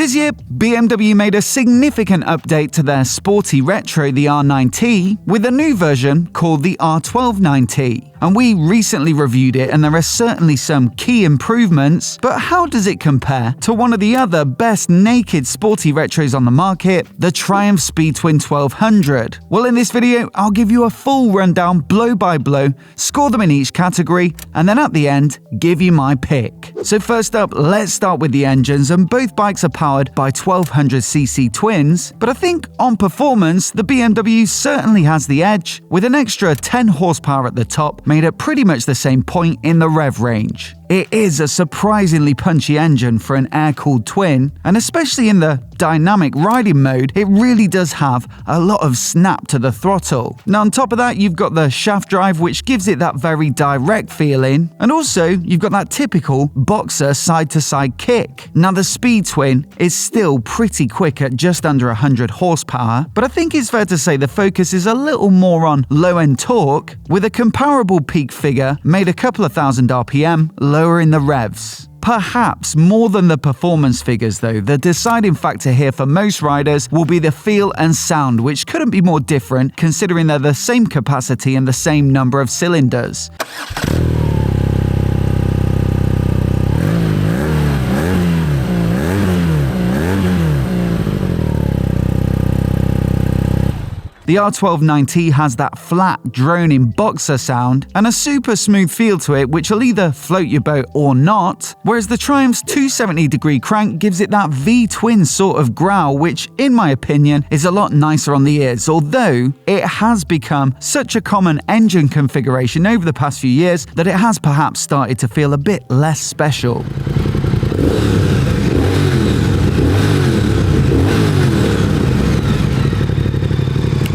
this year, BMW made a significant update to their sporty retro, the R9T, with a new version called the R12 nineT. And we recently reviewed it, and there are certainly some key improvements, but how does it compare to one of the other best naked sporty retros on the market, the Triumph Speed Twin 1200? Well, in this video, I'll give you a full rundown, blow by blow, score them in each category, and then at the end, give you my pick. So first up, let's start with the engines, and both bikes are powered by 1200cc twins, but I think on performance, the BMW certainly has the edge, with an extra 10 horsepower at the top, made at pretty much the same point in the rev range. It is a surprisingly punchy engine for an air-cooled twin, and especially in the dynamic riding mode, it really does have a lot of snap to the throttle. Now on top of that, you've got the shaft drive, which gives it that very direct feeling, and also you've got that typical boxer side-to-side kick. Now the Speed Twin is still pretty quick at just under 100 horsepower, but I think it's fair to say the focus is a little more on low-end torque, with a comparable peak figure made a couple of thousand RPM lower in the revs. Perhaps more than the performance figures though, the deciding factor here for most riders will be the feel and sound, which couldn't be more different considering they're the same capacity and the same number of cylinders. The R12 nineT has that flat, droning boxer sound and a super smooth feel to it, which will either float your boat or not, whereas the Triumph's 270-degree crank gives it that V-twin sort of growl, which, in my opinion, is a lot nicer on the ears, although it has become such a common engine configuration over the past few years that it has perhaps started to feel a bit less special.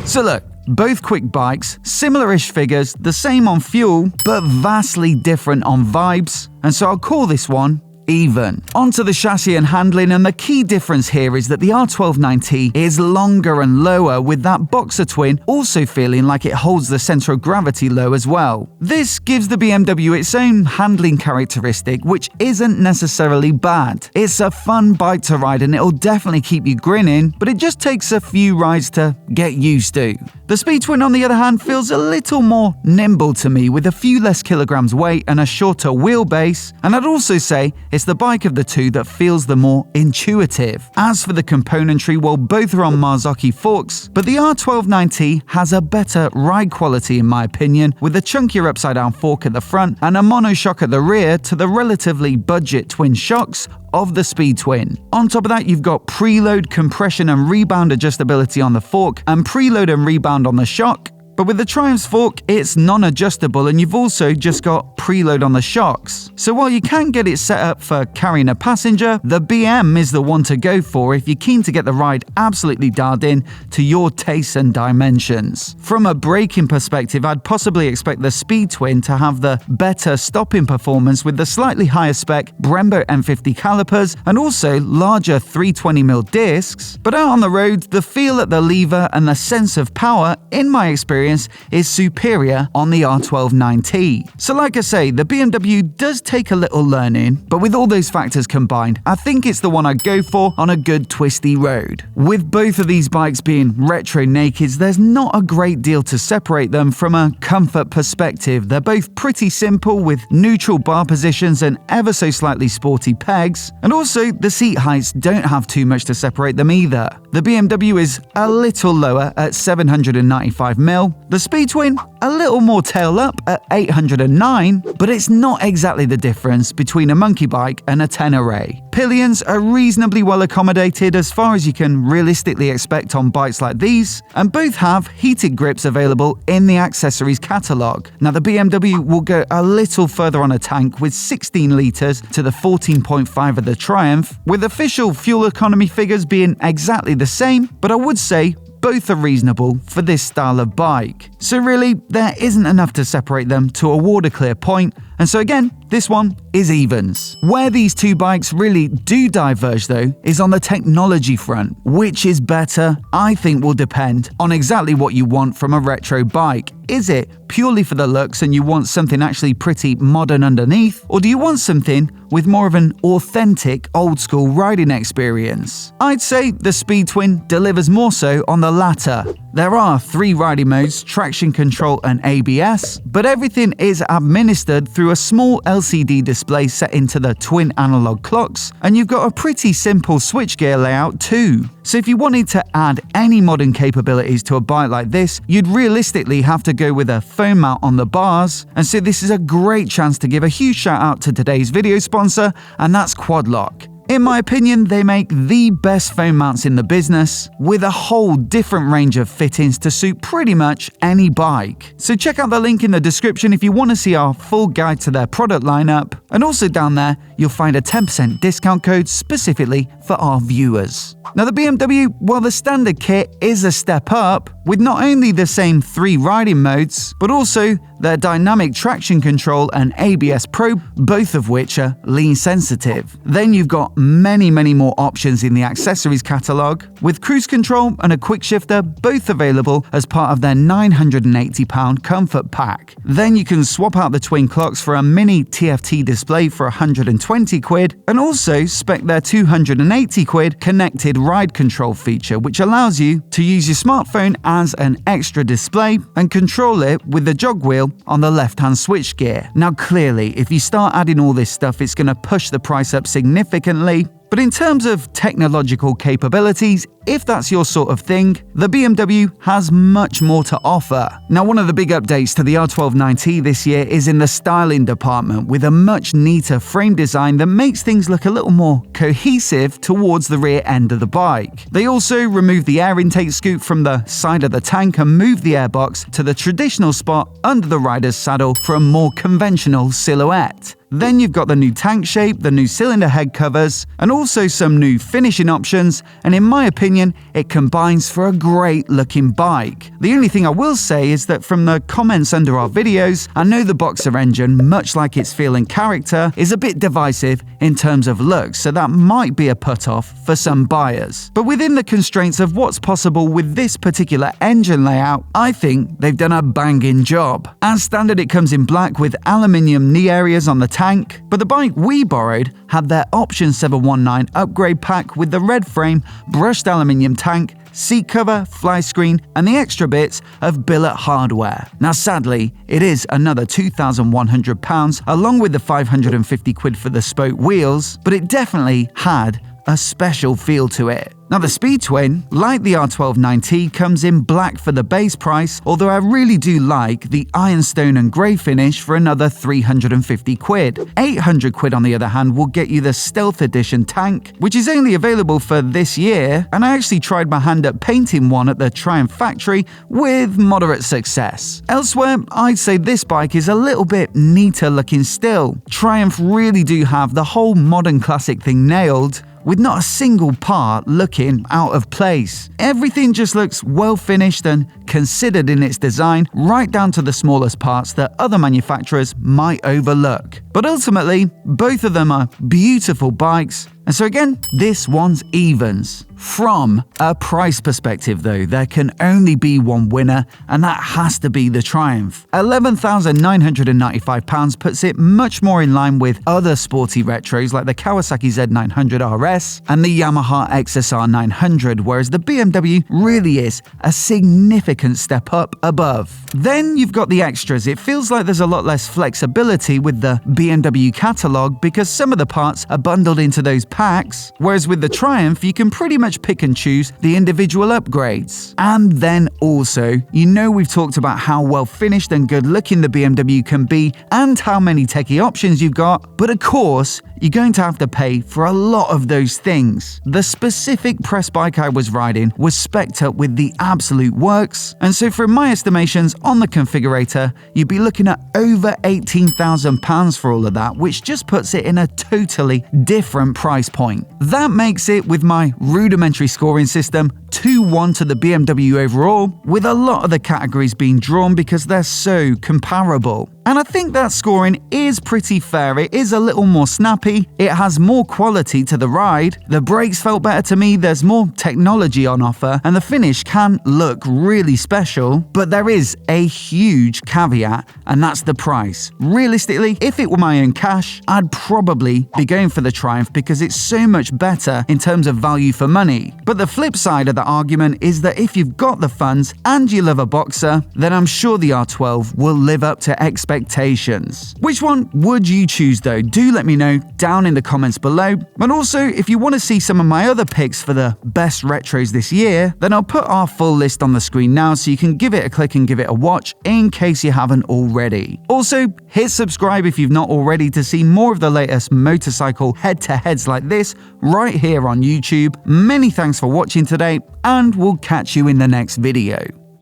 So look, both quick bikes, similar-ish figures, the same on fuel, but vastly different on vibes, and so I'll call this one even. Onto the chassis and handling, and the key difference here is that the R12 nineT is longer and lower, with that boxer twin also feeling like it holds the center of gravity low as well. This gives the BMW its own handling characteristic, which isn't necessarily bad. It's a fun bike to ride and it'll definitely keep you grinning, but it just takes a few rides to get used to. The Speed Twin, on the other hand, feels a little more nimble to me, with a few less kilograms weight and a shorter wheelbase, and I'd also say it's the bike of the two that feels the more intuitive. As for the componentry, well, both are on Marzocchi forks, but the R12 nineT has a better ride quality in my opinion, with a chunkier upside-down fork at the front and a monoshock at the rear to the relatively budget twin shocks of the Speed Twin. On top of that, you've got preload, compression and rebound adjustability on the fork and preload and rebound on the shock. But with the Triumph's fork, it's non-adjustable, and you've also just got preload on the shocks. So while you can get it set up for carrying a passenger, the BM is the one to go for if you're keen to get the ride absolutely dialed in to your tastes and dimensions. From a braking perspective, I'd possibly expect the Speed Twin to have the better stopping performance with the slightly higher spec Brembo M50 calipers and also larger 320mm discs. But out on the road, the feel at the lever and the sense of power, in my experience, is superior on the R12 nineT. So like I say, the BMW does take a little learning, but with all those factors combined, I think it's the one I'd go for on a good twisty road. With both of these bikes being retro nakeds, there's not a great deal to separate them from a comfort perspective. They're both pretty simple, with neutral bar positions and ever so slightly sporty pegs, and also the seat heights don't have too much to separate them either. The BMW is a little lower at 795mm, the Speed Twin a little more tail up at 809, but it's not exactly the difference between a monkey bike and a Tenere. Pillions are reasonably well accommodated as far as you can realistically expect on bikes like these, and both have heated grips available in the accessories catalogue. Now the BMW will go a little further on a tank with 16 litres to the 14.5 of the Triumph, with official fuel economy figures being exactly the same, but I would say both are reasonable for this style of bike. So really, there isn't enough to separate them to award a clear point, and so again, This one is evens. Where these two bikes really do diverge though is on the technology front. Which is better, I think will depend on exactly what you want from a retro bike. Is it purely for the looks and you want something actually pretty modern underneath? Or do you want something with more of an authentic old school riding experience? I'd say the Speed Twin delivers more so on the latter. There are 3 riding modes, traction control and ABS, but everything is administered through a small LCD display set into the twin analog clocks, and you've got a pretty simple switchgear layout too. So if you wanted to add any modern capabilities to a bike like this, you'd realistically have to go with a foam mount on the bars, and so this is a great chance to give a huge shout out to today's video sponsor, and that's Quadlock. In my opinion, they make the best foam mounts in the business, with a whole different range of fittings to suit pretty much any bike. So check out the link in the description if you want to see our full guide to their product lineup, and also down there you'll find a 10% discount code specifically for our viewers. Now the BMW, well, the standard kit is a step up, with not only the same 3 riding modes, but also their dynamic traction control and ABS Pro, both of which are lean sensitive. Then you've got many more options in the accessories catalogue, with cruise control and a quick shifter both available as part of their £980 comfort pack. Then you can swap out the twin clocks for a mini TFT display for £120, and also spec their £280 connected ride control feature, which allows you to use your smartphone as an extra display and control it with the jog wheel on the left-hand switchgear. Now clearly, if you start adding all this stuff, it's going to push the price up significantly. But in terms of technological capabilities, if that's your sort of thing, the BMW has much more to offer. Now, one of the big updates to the R12 nineT this year is in the styling department, with a much neater frame design that makes things look a little more cohesive towards the rear end of the bike. They also removed the air intake scoop from the side of the tank and moved the airbox to the traditional spot under the rider's saddle for a more conventional silhouette. Then you've got the new tank shape, the new cylinder head covers, and also some new finishing options, and in my opinion, it combines for a great looking bike. The only thing I will say is that from the comments under our videos, I know the Boxer engine, much like its feel and character, is a bit divisive in terms of looks, so that might be a put-off for some buyers. But within the constraints of what's possible with this particular engine layout, I think they've done a banging job. As standard, it comes in black with aluminium knee areas on the tank, but the bike we borrowed had their Option 719 upgrade pack with the red frame, brushed aluminium tank, seat cover, fly screen, and the extra bits of billet hardware. Now sadly, it is another £2,100 along with the £550 for the spoke wheels, but it definitely had a special feel to it. Now the Speed Twin, like the R12 nineT, comes in black for the base price, although I really do like the ironstone and grey finish for another £350. £800 on the other hand will get you the Stealth Edition tank, which is only available for this year, and I actually tried my hand at painting one at the Triumph factory with moderate success. Elsewhere, I'd say this bike is a little bit neater looking still. Triumph really do have the whole modern classic thing nailed, with not a single part looking out of place. Everything just looks well finished and considered in its design, right down to the smallest parts that other manufacturers might overlook. But ultimately, both of them are beautiful bikes, and so again, this one's evens. From a price perspective though, there can only be one winner, and that has to be the Triumph. £11,995 puts it much more in line with other sporty retros like the Kawasaki Z900 RS and the Yamaha XSR 900, whereas the BMW really is a significant step up above. Then you've got the extras. It feels like there's a lot less flexibility with the BMW catalogue because some of the parts are bundled into those packs, whereas with the Triumph you can pretty much pick and choose the individual upgrades. And then also, you know we've talked about how well finished and good looking the BMW can be and how many techie options you've got, but of course you're going to have to pay for a lot of those things. The specific press bike I was riding was spec'd up with the absolute works, and so from my estimations on the configurator, you'd be looking at over £18,000 for all of that, which just puts it in a totally different price point. That makes it, with my rudimentary scoring system, 2-1 to the BMW overall, with a lot of the categories being drawn because they're so comparable. And I think that scoring is pretty fair. It is a little more snappy, it has more quality to the ride, the brakes felt better to me, there's more technology on offer, and the finish can look really special. But there is a huge caveat, and that's the price. Realistically, if it were my own cash, I'd probably be going for the Triumph because it's so much better in terms of value for money. But the flip side of the argument is that if you've got the funds and you love a boxer, then I'm sure the R12 will live up to expectations. Which one would you choose though? Do let me know down in the comments below. And also, if you want to see some of my other picks for the best retros this year, then I'll put our full list on the screen now so you can give it a click and give it a watch in case you haven't already. Also, hit subscribe if you've not already to see more of the latest motorcycle head-to-heads like this right here on YouTube. Many thanks for watching today, and we'll catch you in the next video.